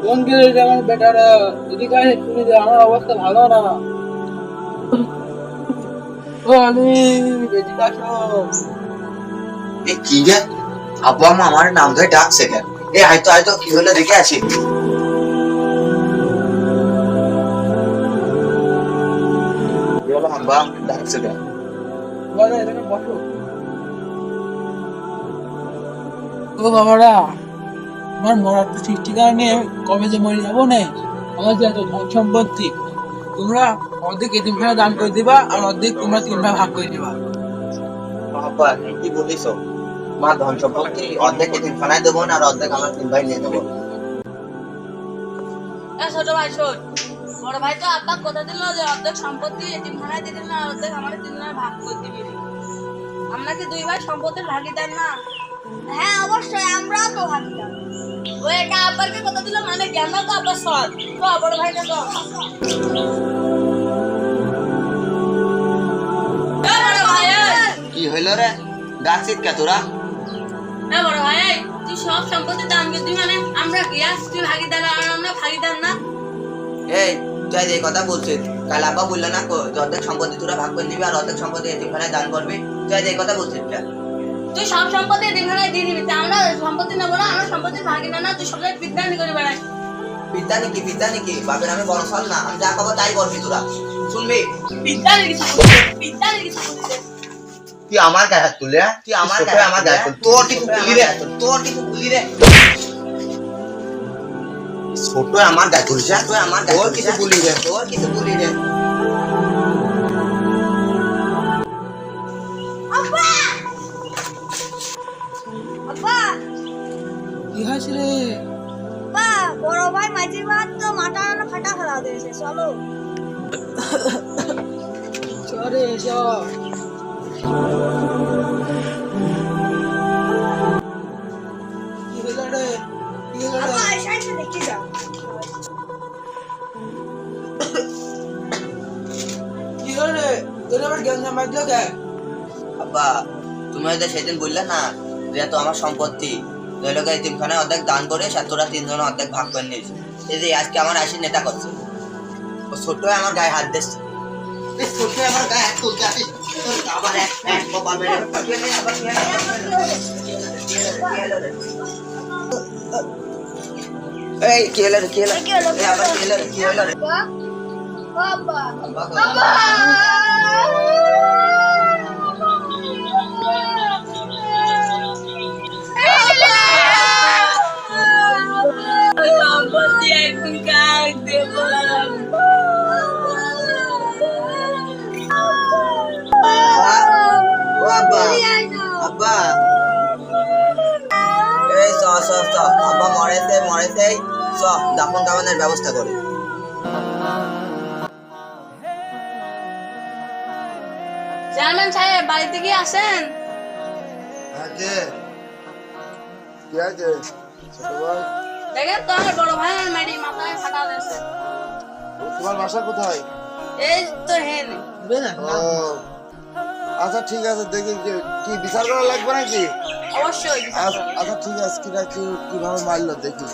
কোন গেলে যেমন বেটারা এদিকে আসে শুনি যে আমার অবস্থা ভালো না। ও আলি এদিকে আসো। এ কি রে, আব্বু আম্মা আমার নাম ধরে ডাকছে কেন? এ আয় তো কি হলো দেখে আসি। কি হলো আব্বা, ডাকছে কেন? বলো এখানে বসো। ও বাবারা, আমার মরার তো ঠিক ঠিকানা নেই, কবে যে মরে যাবো না। আমার যে এত ধন সম্পত্তি, তোমরা অর্ধেক এতিমখানা দান করে দিবা আর অর্ধেক তোমরা তিন ভাগ ভাগ করে দিবা। আব্বা তুমি কি বলিস? মা ধন সম্পত্তি অর্ধেক এতিমখানায় দেবো না আর অর্ধেক আমার তিন ভাই নিয়ে দেবো। ছোট ভাই শোন, বড় ভাই তো আব্বা কথা দিল যে অর্ধেক সম্পত্তি এতিমখানায় দিয়ে দিবি না, অর্ধেক আমাদের তিনজনের ভাগ করে দিবি। আমরা কি দুই ভাই সম্পত্তির ভাগিদার না? হ্যাঁ অবশ্যই, আমরাও তো ভাগিদার। ওই একা আব্বাকে কথা দিল মানে জ্ঞান তো আব্বা সৎ তো বড় ভাইটা তো কি হইলো রে, ডাকছিস কে তোরা? হ্যাঁ বড় ভাই, তুই সব সম্পত্তির দাম দিবি মানে আমরা কি তুই ভাগিদার আর আমরা ভাগিদার না? এই তুই এই কথা বলছিস? কাল আব্বা বললো না যে অর্ধেক সম্পত্তি তোরা ভাগ করে নিবি আর অর্ধেক সম্পত্তি এতিমখানায় দান করবি? তুই এই কথা বলছিস কেন? তুই সব সম্পত্তি এতিমখানায় দিয়ে দিবি, আমরা সম্পত্তি নেবো না, আমরা সম্পত্তির ভাগিদার না, তুই সবাই বিদ্যানি করে বেড়াই। পিতা নাকি বাপের আমি বড় সাল না, আমি যা খাবো তাই করবি তোরা, শুনবি? তুই আমার গায়ে হাত তুলে, তুই আমার গায়ে হাত তুল, তোর কিছু বলি রে, তোর কিছু বলি রে। ছোট আমার গায়ে তুলছে, তুই আমার গায়ে, তোর কিছু বলি রে, তোর কিছু বলি রে। কি হয়েছে রে? বড় ভাই মাঝির ভাত তো মাথা ফাটা ফেলা দিয়েছে, চলো চরে এসো। কি হলো রে? কি হলো রে? দেখি যাও। কি হলো রে? তোর আবার গঞ্জাম বাজলো কে? আব্বা তুমি হয়তো সেদিন বললে না যে তো আমার সম্পত্তি ওই লোকের এতিমখানায় অর্ধেক দান করে আর তোরা তিনজন অর্ধেক ভাগ করে নিস। এই যে আজকে আমার আসি নেতা করছে, ও ছোট আমার গায়ে হাত দিচ্ছে, ছোট আমার গায়ে হাত তুলতে আসিস, আবার এক কপাল মেরে এই কি হলো রে, কি হলো, আবার কি হলো রে, কি হলো রে? বাবা সম্পত্তি এখন কাক দেব? ও আব্বা, আব্বা এই চ চ চ, আব্বা মরেছে চ দাফন কাফনের ব্যবস্থা করি। চেয়ারম্যান সাহেব বাড়িতে কি আসেন? দেখেন তো আমার বড় ভাই মেরি মাথায় ফাটা দিয়েছে। তোমার বাসা কোথায়? এই তো হেন ও আচ্ছা ঠিক আছে, দেখি কি বিচার করা লাগবে নাকি? অবশ্যই আচ্ছা ঠিক আছে, কিভাবে মারলো দেখি।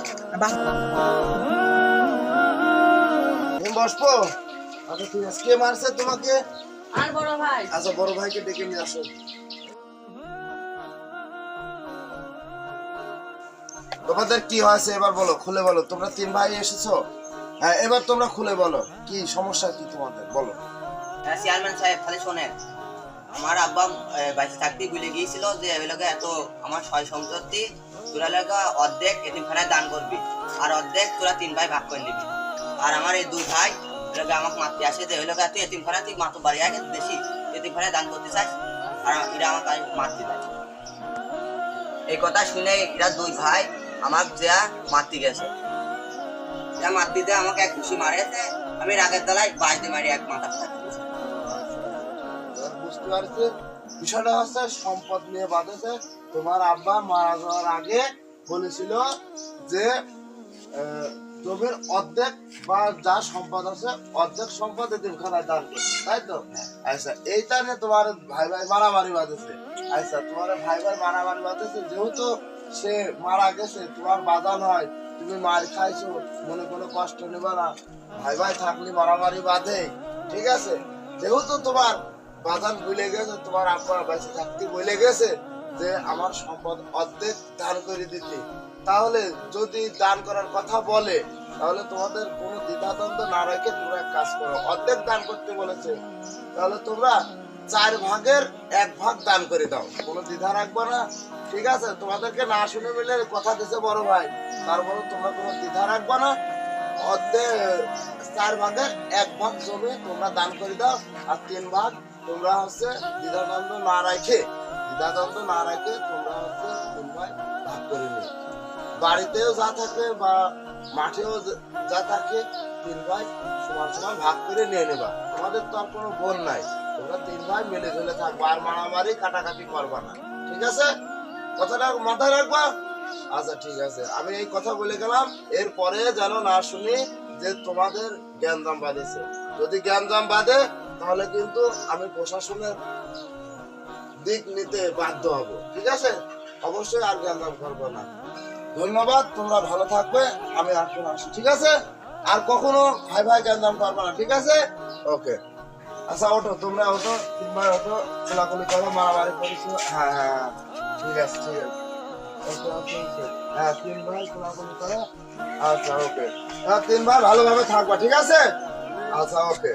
তুমি বসবো? আচ্ছা ঠিক আছে, কে মারছে তোমাকে? আর বড় ভাই। আচ্ছা বড় ভাইকে ডেকে নিয়ে আসো। তোমাদের কি হয়েছে এবার বলো, খুলে বলো। তোমরা তিন ভাই এসেছো, হ্যাঁ এবার তোমরা খুলে বলো কি সমস্যা, কি তোমাদের বলো। হ্যাঁ চেয়ারম্যান সাহেব তাহলে শোনেন, আমার আব্বা বাইশে থাকতে ভুলে গিয়েছিল যে এলাকা এত আমার সয় সম্পত্তি তোরা এলাকা অর্ধেক এতিমখানায় দান করবি আর অর্ধেক তোরা তিন ভাই ভাগ করে নিবি। আর আমার এই দুই ভাই এলাকা আমাকে মারতে আসে যে এলাকা তুই এতিমখানা তুই মাত্র বাড়ি আগে বেশি এতিমখানায় দান করতে চাস আর এরা আমাকে মারতে দেয়। এই কথা শুনে এরা দুই ভাই আমাকে যা মারতে গেছে, যা মারতে দেয় আমাকে এক ঘুষি মারেছে, আমি রাগের তলায় বাঁশ দিয়ে মারি এক মাথা ফাটা দিয়েছি। বুঝতে পারছি, বিষয়টা হচ্ছে সম্পদ নিয়ে বাঁধেছে। তোমার আব্বা মারা যাওয়ার আগে বলেছিল যে জমির অর্ধেক বা যা সম্পদ আছে অর্ধেক সম্পদ এতিমখানায় দান করছে, তাই তো? আচ্ছা এইটা নিয়ে তোমার ভাই ভাই মারামারি বাঁধেছে। আচ্ছা তোমার ভাই ভাই মারামারি বাঁধেছে, যেহেতু সে মারা গেছে, তোমার বাজান হয়, তুমি মার খাইছো, মনে কোনো কষ্ট নেবে না। ভাই ভাই থাকলে মারামারি বাঁধে, ঠিক আছে? যেহেতু তোমার বাজান ভুলে গেছে, তোমার আব্বা বেঁচে থাকতে বলে গেছে যে আমার সম্পদ অর্ধেক দান করে দিতে, তাহলে যদি দান করার কথা বলে তাহলে তোমাদের কোনো দ্বিধাদ্বন্দ্ব না রেখে তোমরা এক কাজ করো, অর্ধেক দান করতে বলেছে তাহলে তোমরা 4 ভাগের 1 ভাগ দান করে দাও, কোনো দ্বিধা রাখবো না, ঠিক আছে? তোমাদেরকে না শুনে মিলে কথা দিছে বড় ভাই, তারপরে তোমরা কোনো দ্বিধা রাখবো না, অর্ধেক 4 ভাগের 1 ভাগ জমি তোমরা দান করে দাও, আর 3 ভাগ তোমরা হচ্ছে দ্বিধাদ্বন্দ্ব না রেখে তোমরা হচ্ছে 3 ভাগ ভাগ করে নিও। বাড়িতেও যা থাকে বা মাঠেও যা থাকে 3 ভাই সমান সমান ভাগ করে নিয়ে নেবা। তোমাদের তো আর কোনো বোন নাই, তোমরা 3 ভাই মিলে ঝুলে থাকবা, আর মারামারি কাটাকাটি করবা না, ঠিক আছে? কথাটা মাথায় রাখবা। আচ্ছা ঠিক আছে, আমি এই কথা বলে গেলাম, এরপরে যেন না শুনি যে তোমাদের জ্ঞানজাম বাঁধেছে। যদি জ্ঞানজাম বাঁধে তাহলে কিন্তু আমি প্রশাসনের দিক নিতে বাধ্য হব, ঠিক আছে? অবশ্যই আর জ্ঞানজাম করবো না। ধন্যবাদ, তোমরা ভালো থাকবে, আমি এখন আসি, ঠিক আছে? আর কখনো ভাই ভাই জ্ঞানজাম করবো না, ঠিক আছে? ওকে। আচ্ছা ওঠো, তোমরা ওঠো, 3 ভাই ওঠো, কোলাকুলি করো, মারামারি করিস। হ্যাঁ হ্যাঁ হ্যাঁ, ঠিক আছে ঠিক আছে। ওকে ওকে ওকে। হ্যাঁ 3 ভাই কোলাকুলি করো। আচ্ছা ওকে। হ্যাঁ 3 ভাই ভালোভাবে থাকবা, ঠিক আছে? আচ্ছা ওকে।